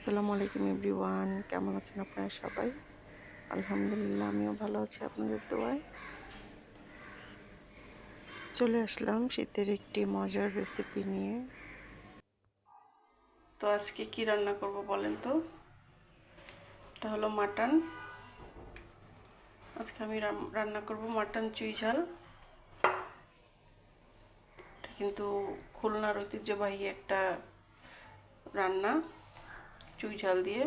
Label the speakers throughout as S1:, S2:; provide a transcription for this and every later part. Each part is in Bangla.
S1: আসসালামু আলাইকুম এভরিওয়ান, কেমন আছেন আপনারা সবাই? আলহামদুলিল্লাহ, আমিও ভালো আছি আপনাদের দোয়ায়। চলে আসলাম শীতের একটি মজার রেসিপি নিয়ে। তো আজকে কি রান্না করব বলেন তো? এটা হলো মাটন। আজকে আমি রান্না করব মাটন চুই ঝাল। এটা কিন্তু খুলনার ঐতিহ্যবাহী একটা রান্না, চুই ঝাল দিয়ে।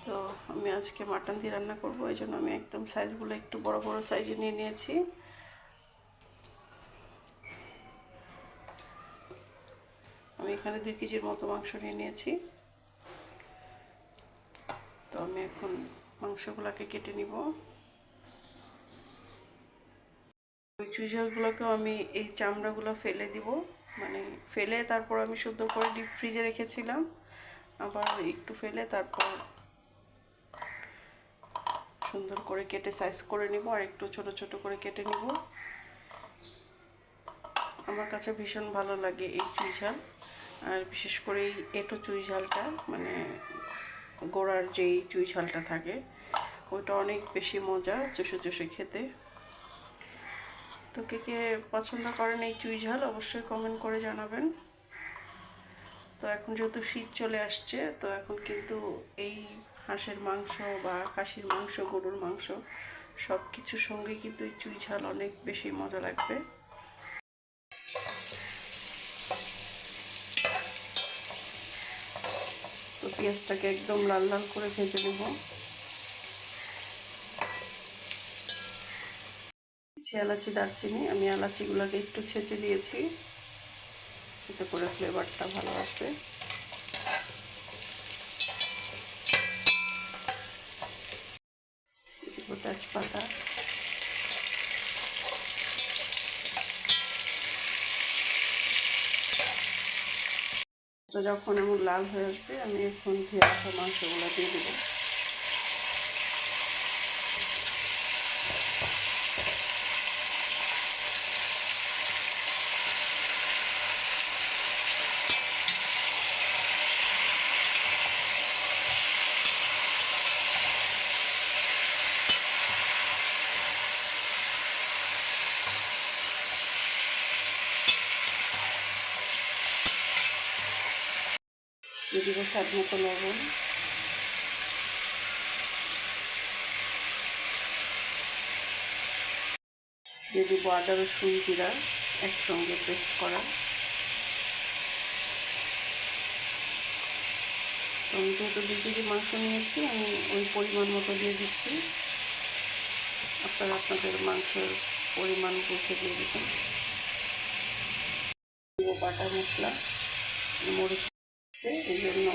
S1: তো আমি আজকে মাটন দিয়ে রান্না করব, এই জন্য আমি একদম সাইজগুলো একটু বড় বড় সাইজে নিয়ে নিয়েছি। আমি এখানে 2 কেজির মতো মাংস নিয়ে নিয়েছি। তো আমি এখন মাংসগুলোকে কেটে নিব। ওই চুই ঝালগুলোকেও আমি এই চামড়াগুলো ফেলে দিব, মানে ফেলে তারপর আমি সুন্দর করে ডিপ ফ্রিজে রেখেছিলাম। আবার একটু ফেলে তারপর সুন্দর করে কেটে সাইজ করে নিব, আর একটু ছোট ছোট করে কেটে নিব। আমার কাছে ভীষণ ভালো লাগে এই চুই ঝাল, আর বিশেষ করে এই এঁটো চুই ঝালটা, মানে গোড়ার যেই চুই ঝালটা থাকে ওইটা অনেক বেশি মজা চষে চষে খেতে। তো কে কে পছন্দ করেন এই চুই ঝাল অবশ্যই কমেন্ট করে জানাবেন। তো এখন যেহেতু শীত চলে আসছে, তো এখন কিন্তু এই হাঁসের মাংস বা খাসির মাংস, গরুর মাংস সব কিছুর সঙ্গে কিন্তু এই চুই ঝাল অনেক বেশি মজা লাগবে। তো পেঁয়াজটাকে একদম লাল লাল করে ভেজে নেব। এলাচি, দারচিনি, আমি এলাচিগুলোকে একটু ছেঁচে দিয়েছি, এতে করে ফ্লেভারটা ভালো আসবে। তেজপাতা, তো যখন এমন লাল হয়ে আসবে আমি এখন ধুয়ে রাখা মাংসগুলো দিয়ে দেবো। দিয়ে দেবো স্বাদ মতো লবণ, দিয়ে দেবো আদা রসুন জিরা একসঙ্গে পেস্ট করা। তো আমি যেহেতু 2 কেজি মাংস নিয়েছি, আমি ওই পরিমাণ মতো দিয়ে দিচ্ছি। আপনারা আপনাদের মাংসের পরিমাণ বুঝে দিয়ে দিবেন। বাটা মশলা, মরিচ, এই জন্য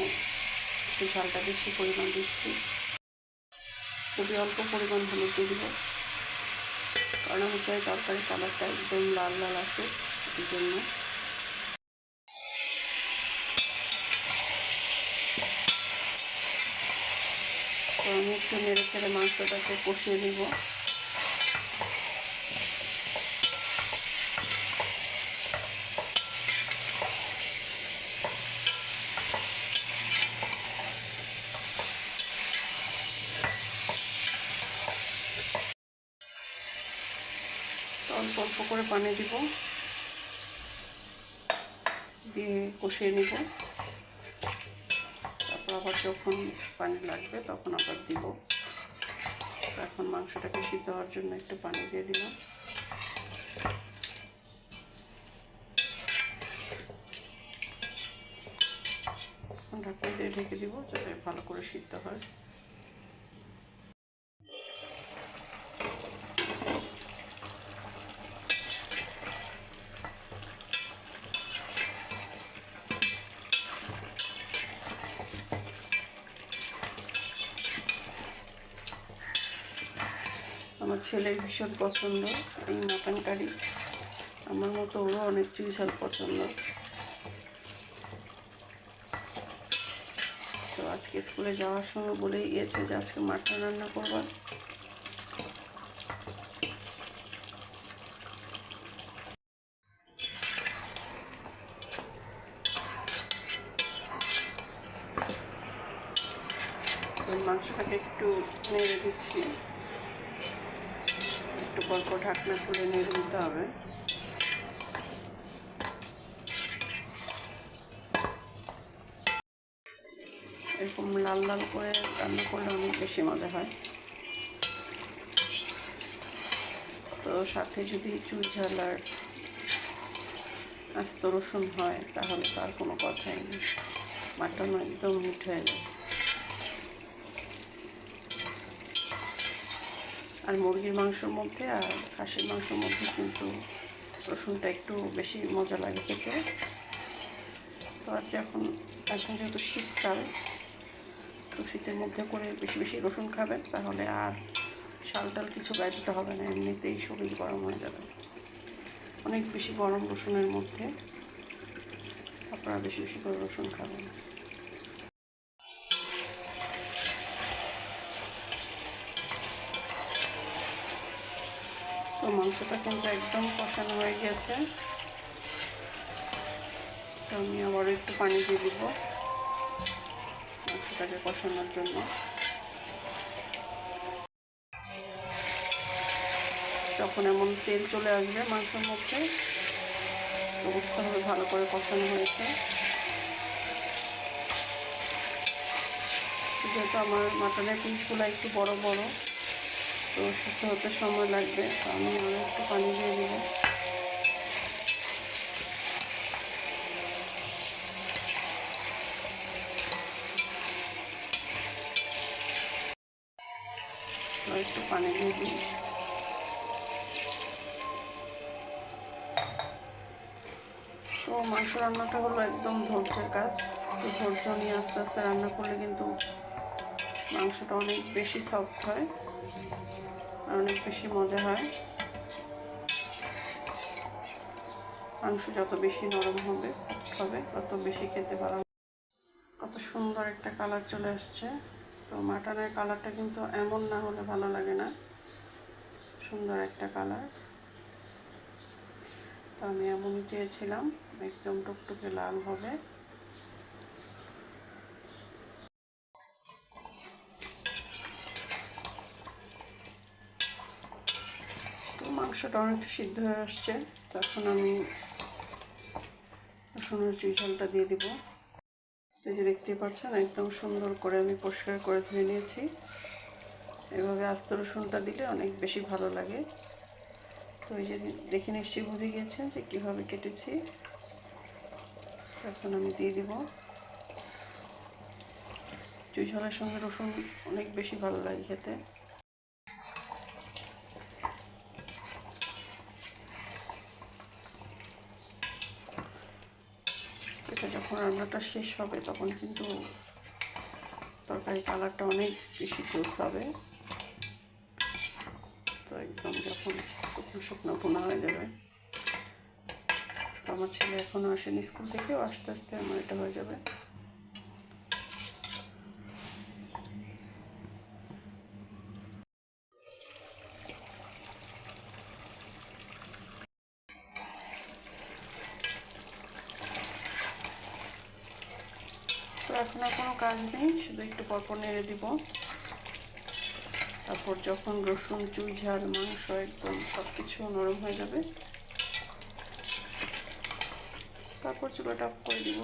S1: একটু ঝালটা বেশি পরিমাণ দিচ্ছি। খুবই অল্প পরিমাণ হলুদ দিয়ে দিব, কারণ আমি চাই তরকারি কালারটা একদম লাল লাল আসে, এই জন্য। তো আমি একটু নেড়ে চেড়ে মাংসটাকে কষিয়ে নিব। অল্প অল্প করে পানি দিব, দিয়ে কষিয়ে নিব। তারপর আবার যখন পানি লাগবে তখন আবার দিব। এখন মাংসটাকে সিদ্ধ হওয়ার জন্য একটু পানি দিয়ে দিলাম। ঢাকনা দিয়ে ঢেকে দিব যাতে ভালো করে সিদ্ধ হয়। আমার ছেলের ভীষণ পছন্দ এই মাটন কারি, আমার মতো ওরও অনেক চুই ঝাল পছন্দ। তো আজকে স্কুলে যাওয়ার সময় বলেই গিয়েছে যে আজকে মাটন রান্না করবা। মাংসটাকে একটু নেড়ে দিচ্ছি, একটু পরপর ঢাকনা খুলে নেড়ে দিতে হবে। এরকম লাল লাল করে রান্না করলে অনেক বেশি মজা হয়। তো সাথে যদি চুই ঝাল আর আস্ত রসুন হয় তাহলে তার কোনো কথাই নেই, মাটন একদম মিট হয়ে যায়। আর মুরগির মাংসের মধ্যে আর খাসির মাংসের মধ্যে কিন্তু রসুনটা একটু বেশি মজা লাগে খেতে। তো আর এখন যেহেতু শীতকাল, তো শীতের মধ্যে করে বেশি বেশি রসুন খাবেন, তাহলে আর শাল টাল কিছু গায়ে দিতে হবে না, এমনিতেই শরীর গরম হয়ে যাবে। অনেক বেশি গরম রসুনের মধ্যে, আপনারা বেশি বেশি করে রসুন খাবেন। তো মাংসটা কিন্তু একদম কষানো হয়ে গেছে। তো আমি আবার একটু পানি দিয়ে দিব মাংসটাকে কষানোর জন্য। যখন এমন তেল চলে আসবে মাংসের মধ্যে, বুঝতে হবে ভালো করে কষানো হয়েছে। যেহেতু আমার মাটনের পিসগুলো একটু বড় বড়, তো সিদ্ধ হতে সময় লাগবে, তো আমি আরও একটু পানি দিয়ে দেবো। একটু পানি দিয়ে দিই। তো মাংস রান্নাটা হলো একদম ধৈর্যের কাজ। তো ধৈর্য নিয়ে আস্তে আস্তে রান্না করলে কিন্তু মাংসটা অনেক বেশি সফট হয় আর অনেক বেশি মজা হয়। মাংস যত বেশি নরম হবে, সফট হবে, তত বেশি খেতে ভালো হবে। কত সুন্দর একটা কালার চলে আসছে। তো মাটনের কালারটা কিন্তু এমন না হলে ভালো লাগে না, সুন্দর একটা কালার। তো আমি এমনই চেয়েছিলাম, একদম টুকটুকে লাল হবে। তো মাংসটা অনেকটা সিদ্ধ হয়ে আসছে, তখন আমি রসুনের চুই ঝালটা দিয়ে দিব। তো যে দেখতে পাচ্ছেন একদম সুন্দর করে আমি পরিষ্কার করে ধুয়ে নিয়েছি। এভাবে আস্ত রসুনটা দিলে অনেক বেশি ভালো লাগে। তো এই যে দেখে নিশ্চয়ই বুঝে গিয়েছেন যে কীভাবে কেটেছি। এখন আমি দিয়ে দিব। চুই ঝালের সঙ্গে রসুন অনেক বেশি ভালো লাগে খেতে। এটা যখন রান্নাটা শেষ হবে তখন কিন্তু তরকারি কালারটা অনেক বেশি জোস হবে। তো একদম যখন শুকনো শুকনো ভুনা হয়ে যাবে, তো আমার ছেলে এখনও আসেনি স্কুল থেকেও, আস্তে আস্তে আমার এটা হয়ে যাবে। তো এখন আর কোনো কাজ নেই, শুধু একটু পরপর নেড়ে দিব। তারপর যখন রসুন, চুই ঝাল, মাংস একদম সব কিছু নরম হয়ে যাবে, তারপর চুলাটা অফ করে দিব।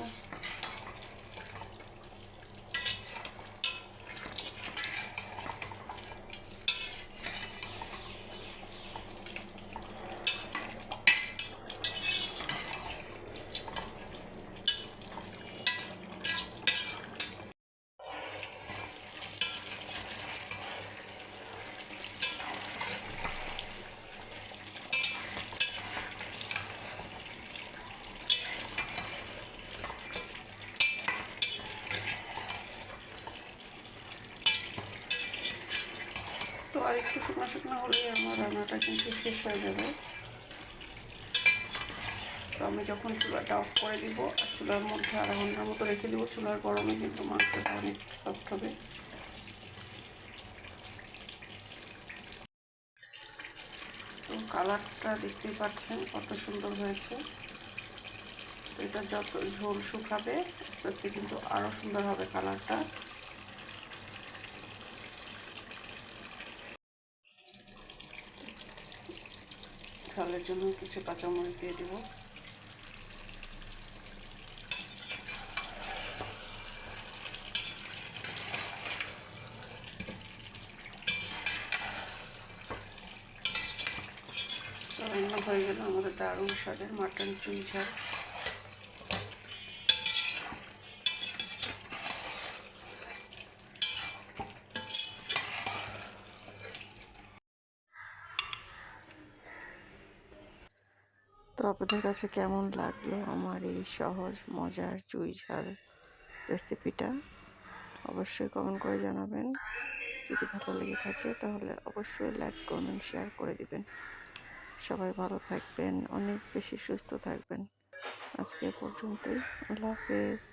S1: তো আর একটু শুকনো শুকনো হলেই আমার রান্নাটা কিন্তু শেষ হয়ে যাবে। তো আমি যখন চুলাটা অফ করে দিব আর চুলার মধ্যে আধা ঘন্টার মতো রেখে দেবো, চুলার গরমে কিন্তু মাংসটা অনেক সফট হবে। তো কালারটা দেখতেই পাচ্ছেন কত সুন্দর হয়েছে। তো এটা যত ঝোল শুকাবে আস্তে আস্তে কিন্তু আরও সুন্দর হবে কালারটা। ঝালের জন্য কিছু কাঁচামরিচ দিয়ে দিব। রান্না হয়ে গেল আমাদের দারুণ স্বাদের মাটন চুই ঝাল। তো আপনাদের কাছে কেমন লাগলো আমার এই সহজ মজার চুই ঝাল রেসিপিটা অবশ্যই কমেন্ট করে জানাবেন। যদি ভালো লেগে থাকে তাহলে অবশ্যই লাইক কমেন্ট শেয়ার করে দিবেন। সবাই ভালো থাকবেন, অনেক বেশি সুস্থ থাকবেন। আজকে পর্যন্তই, আল্লাহ হাফেজ।